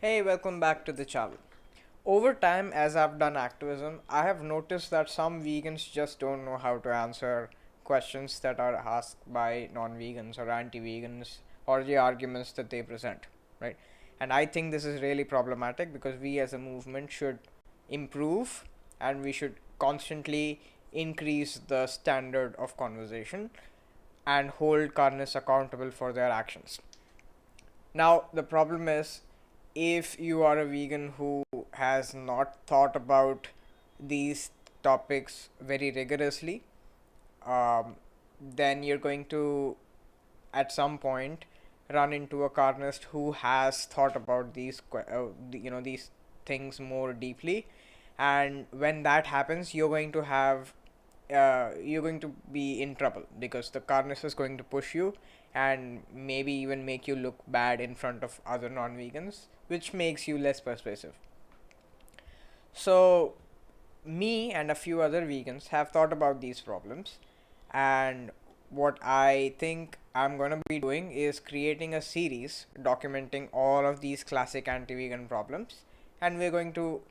Hey, welcome back to the channel. Over time, as I've done activism, I have noticed that some vegans just don't know how to answer questions that are asked by non vegans or anti vegans or the arguments that they present, right? And I think this is really problematic because we as a movement should improve and we should constantly increase the standard of conversation and hold carnists accountable for their actions. Now, the problem is if you are a vegan who has not thought about these topics very rigorously, um, then you're going to, at some point, run into a carnist who has thought about these things more deeply, and when that happens, you're going to be in trouble because the carnist is going to push you and maybe even make you look bad in front of other non-vegans, which makes you less persuasive. So me and a few other vegans have thought about these problems, and what I think I'm going to be doing is creating a series documenting all of these classic anti-vegan problems, and we're going to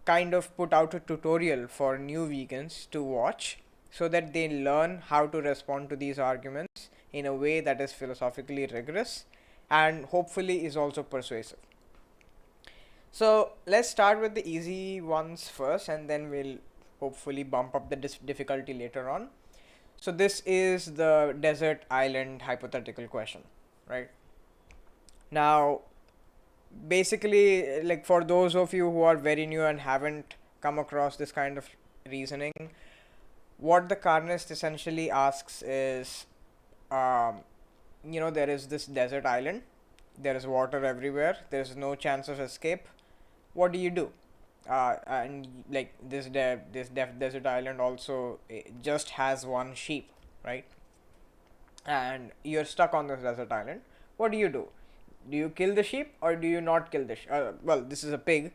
kind of put out a tutorial for new vegans to watch so that they learn how to respond to these arguments in a way that is philosophically rigorous and hopefully is also persuasive. So let's start with the easy ones first, and then we'll hopefully bump up the difficulty later on. So this is the desert island hypothetical question, right? Now, basically, like for those of you who are very new and haven't come across this kind of reasoning, what the carnist essentially asks is, um, there is this desert island, there is water everywhere, there's no chance of escape. What do you do? And like desert island also just has one sheep, right? And you're stuck on this desert island. What do you do? Do you kill the sheep or do you not kill the sheep? Well, this is a pig,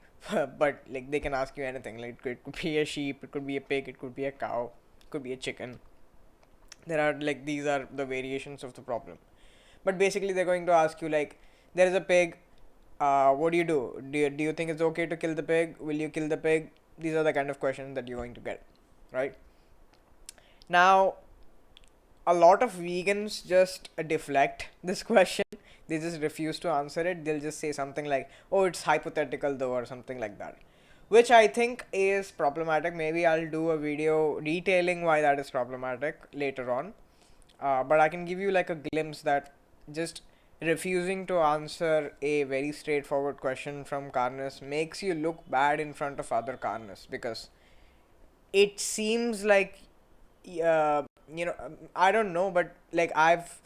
but like they can ask you anything. Like it could be a sheep, it could be a pig, it could be a cow, it could be a chicken. There are like these are the variations of the problem. But basically, they're going to ask you like, there is a pig. What do you do? Do you think it's okay to kill the pig? Will you kill the pig? These are the kind of questions that you're going to get, right? Now, a lot of vegans just deflect this question. They just refuse to answer it. They'll just say something like, "Oh, it's hypothetical though," or something like that, which I think is problematic. Maybe I'll do a video detailing why that is problematic later on. But I can give you like a glimpse that just refusing to answer a very straightforward question from carnists makes you look bad in front of other carnists because it seems like I don't know, but like I've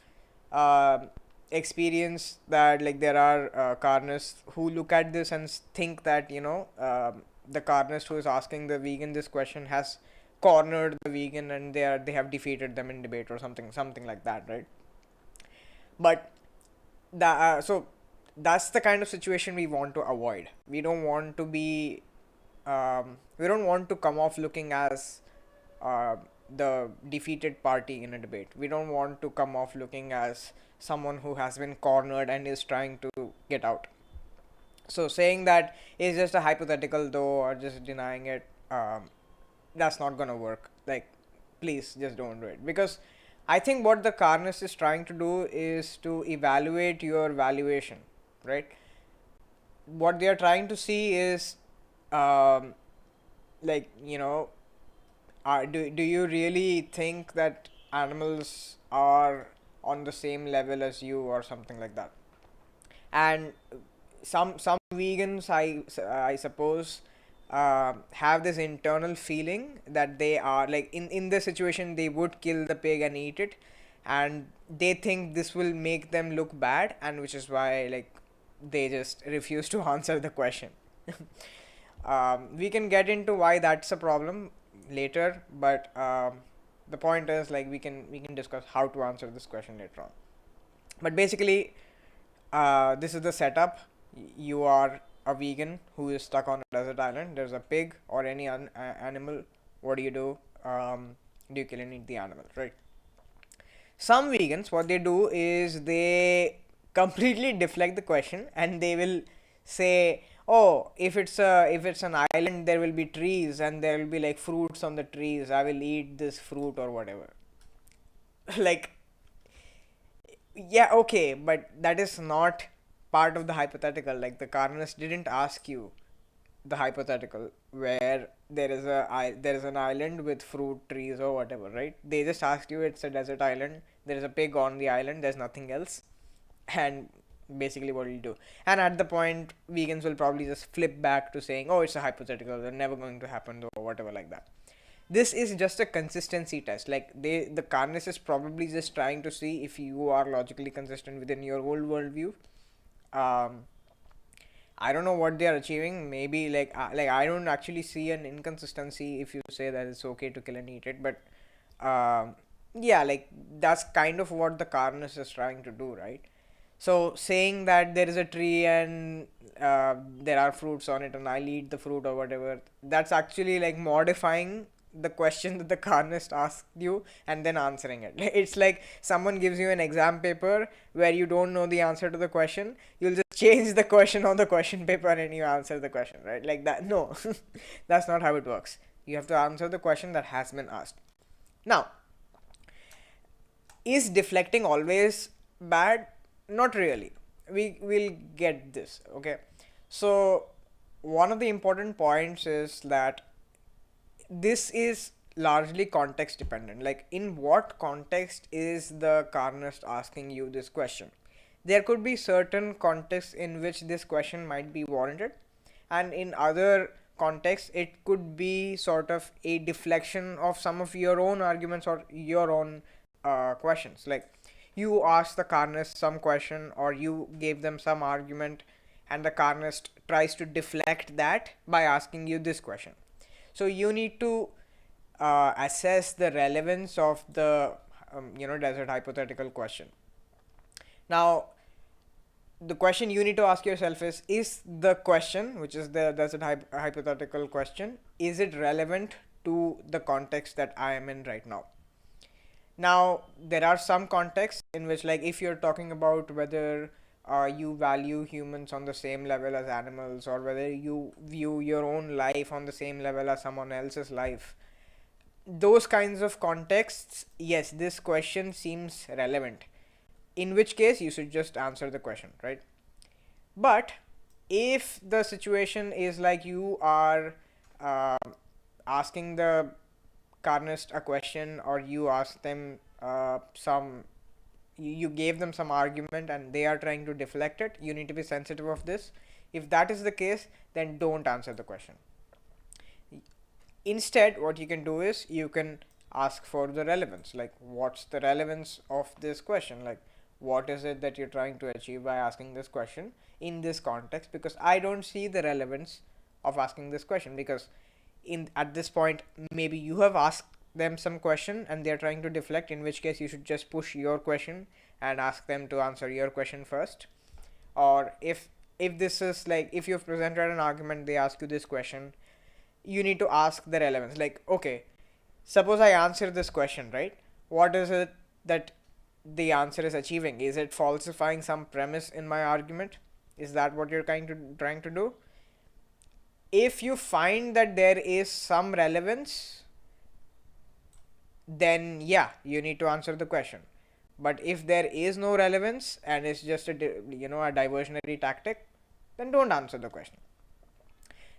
uh, experienced that like there are carnists who look at this and think that the carnist who is asking the vegan this question has cornered the vegan and they have defeated them in debate or something like that, right? But so that's the kind of situation we want to avoid. We don't want to come off looking as uh, the defeated party in a debate. We don't want to come off looking as someone who has been cornered and is trying to get out. So saying that is just a hypothetical though, or just denying it, that's not gonna work. Like, please just don't do it because I think what the carnist is trying to do is to evaluate your valuation, right? What they are trying to see is, um, like do you really think that animals are on the same level as you or something like that? And some vegans I suppose have this internal feeling that they are like in this situation they would kill the pig and eat it, and they think this will make them look bad, and which is why like they just refuse to answer the question. We can get into why that's a problem later, but the point is like we can discuss how to answer this question later on. But basically, this is the setup. You are a vegan who is stuck on a desert island. There's a pig or any animal. What do you do? Do you kill and eat the animal, right? Some vegans, what they do is they completely deflect the question and they will say, oh, if it's an island, there will be trees and there will be like fruits on the trees, I will eat this fruit or whatever. Like, yeah, okay, but that is not part of the hypothetical. Like, the carnist didn't ask you the hypothetical where there is an island with fruit trees or whatever, right? They just asked you, it's a desert island, there is a pig on the island, there's nothing else, and basically what you do. And at the point, vegans will probably just flip back to saying, oh, it's a hypothetical, they're never going to happen or whatever, like that. This is just a consistency test. Like, the carnist is probably just trying to see if you are logically consistent within your whole worldview. um I don't know what they are achieving. Maybe like I don't actually see an inconsistency if you say that it's okay to kill and eat it, but yeah, like that's kind of what the carnist is trying to do, right? So saying that there is a tree and there are fruits on it and I'll eat the fruit or whatever, that's actually like modifying the question that the carnist asked you and then answering it. It's like someone gives you an exam paper where you don't know the answer to the question, you'll just change the question on the question paper and you answer the question, right? Like that. No, that's not how it works. You have to answer the question that has been asked. Now, is deflecting always bad? Not really. We will get this, okay? So, one of the important points is that this is largely context dependent. Like, in what context is the carnist asking you this question? There could be certain contexts in which this question might be warranted, and in other contexts it could be sort of a deflection of some of your own arguments or your own questions. Like, you asked the carnist some question or you gave them some argument, and the carnist tries to deflect that by asking you this question. So you need to assess the relevance of the desert hypothetical question. Now, the question you need to ask yourself is the question, which is the desert hypothetical question, is it relevant to the context that I am in right now? Now, there are some contexts in which, like, if you're talking about whether you value humans on the same level as animals, or whether you view your own life on the same level as someone else's life, those kinds of contexts, yes, this question seems relevant. In which case, you should just answer the question, right? But if the situation is like you are uh, asking the carnist a question, or you ask them you gave them some argument and they are trying to deflect it, you need to be sensitive of this. If that is the case, then don't answer the question. Instead, what you can do is you can ask for the relevance. Like, what's the relevance of this question? Like, what is it that you're trying to achieve by asking this question in this context? Because I don't see the relevance of asking this question, because in at this point maybe you have asked them some question and they're trying to deflect, in which case you should just push your question and ask them to answer your question first. Or if this is like, if you've presented an argument, they ask you this question, you need to ask the relevance. Like, okay, suppose I answer this question, right? What is it that the answer is achieving? Is it falsifying some premise in my argument? Is that what you're trying to do? If you find that there is some relevance, then yeah, you need to answer the question. But if there is no relevance and it's just a diversionary tactic, then don't answer the question.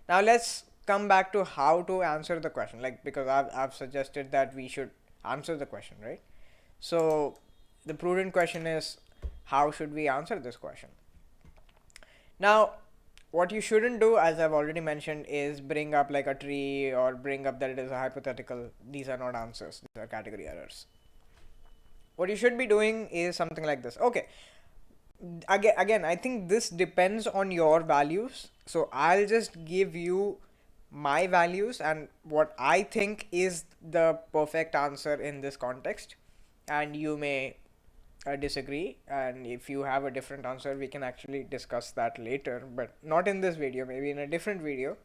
Now let's come back to how to answer the question, like, because I've suggested that we should answer the question, right? So the prudent question is, how should we answer this question? Now, what you shouldn't do, as I've already mentioned, is bring up like a tree or bring up that it is a hypothetical. These are not answers, these are category errors. What you should be doing is something like this. Okay, again, I think this depends on your values. So I'll just give you my values and what I think is the perfect answer in this context, and you may disagree, and if you have a different answer we can actually discuss that later, but not in this video, maybe in a different video.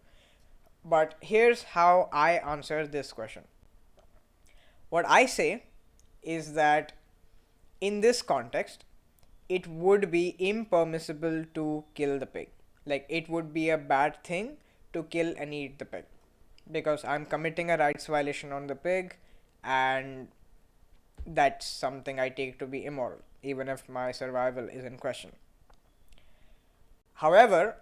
But here's how I answer this question. What I say is that in this context it would be impermissible to kill the pig. like it would be a bad thing to kill and eat the pig, because I'm committing a rights violation on the pig, and that's something I take to be immoral, even if my survival is in question. However,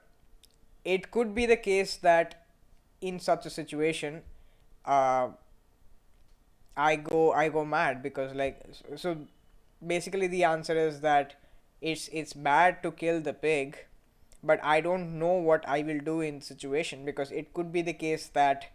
it could be the case that in such a situation, uh, I go mad, because like so basically the answer is that it's bad to kill the pig, but I don't know what I will do in situation, because it could be the case that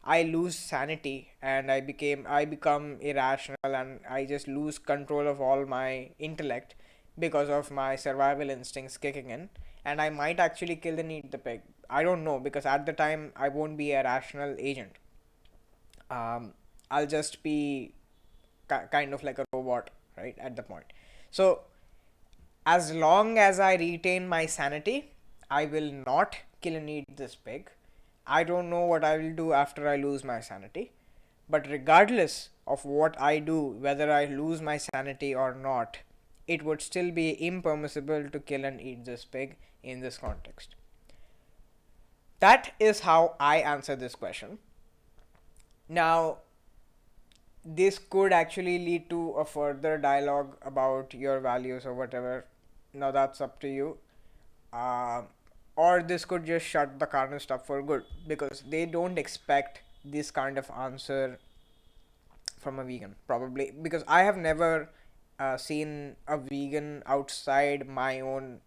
I lose sanity and I become irrational and I just lose control of all my intellect because of my survival instincts kicking in, and I might actually kill and eat the pig. I don't know, because at the time I won't be a rational agent. um, I'll just be kind of like a robot, right, at the point. So, as long as I retain my sanity, I will not kill and eat this pig. I don't know what I will do after I lose my sanity. But regardless of what I do, whether I lose my sanity or not, it would still be impermissible to kill and eat this pig in this context. That is how I answer this question. Now, this could actually lead to a further dialogue about your values or whatever. Now, that's up to you. Uh, or this could just shut the carnist up for good, because they don't expect this kind of answer from a vegan, probably because I have never seen a vegan outside my own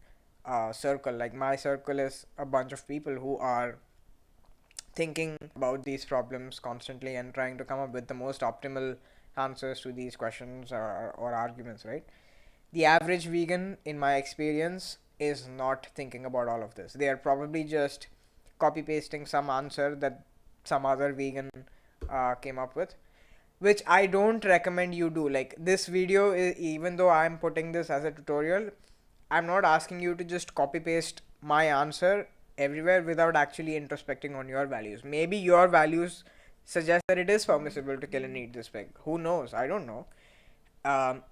circle. Like, my circle is a bunch of people who are thinking about these problems constantly and trying to come up with the most optimal answers to these questions or arguments, right? The average vegan, in my experience, is not thinking about all of this. They are probably just copy pasting some answer that some other vegan came up with, which I don't recommend you do. Like, this video is, even though I'm putting this as a tutorial, I'm not asking you to just copy paste my answer everywhere without actually introspecting on your values. Maybe your values suggest that it is permissible to kill and eat this pig. Who knows? I don't know. Um,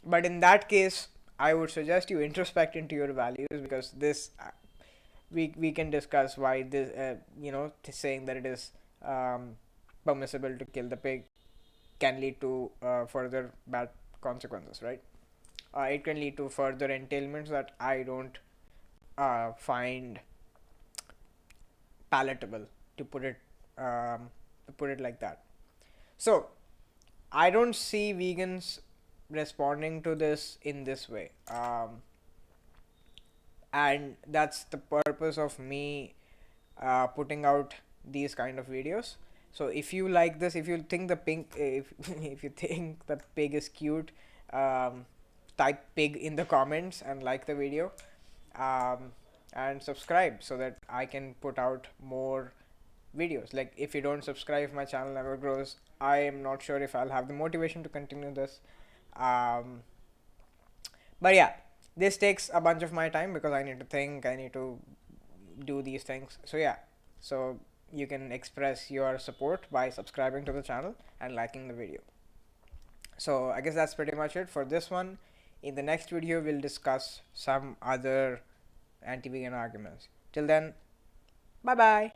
but in that case, I would suggest you introspect into your values, because this we can discuss why this saying that it is permissible to kill the pig can lead to further bad consequences, right? It can lead to further entailments that I don't find palatable, to put it like that. So I don't see vegans responding to this in this way, and that's the purpose of me putting out these kind of videos. So if you like this, if you think the pink, if you think the pig is cute, um, type pig in the comments and like the video, um, and subscribe so that I can put out more videos. Like, if you don't subscribe, my channel never grows. I am not sure if I'll have the motivation to continue this. um, but yeah, this takes a bunch of my time, because I need to think, I need to do these things. So yeah, so you can express your support by subscribing to the channel and liking the video. So I guess that's pretty much it for this one. In the next video, we'll discuss some other anti-vegan arguments. Till then, bye bye.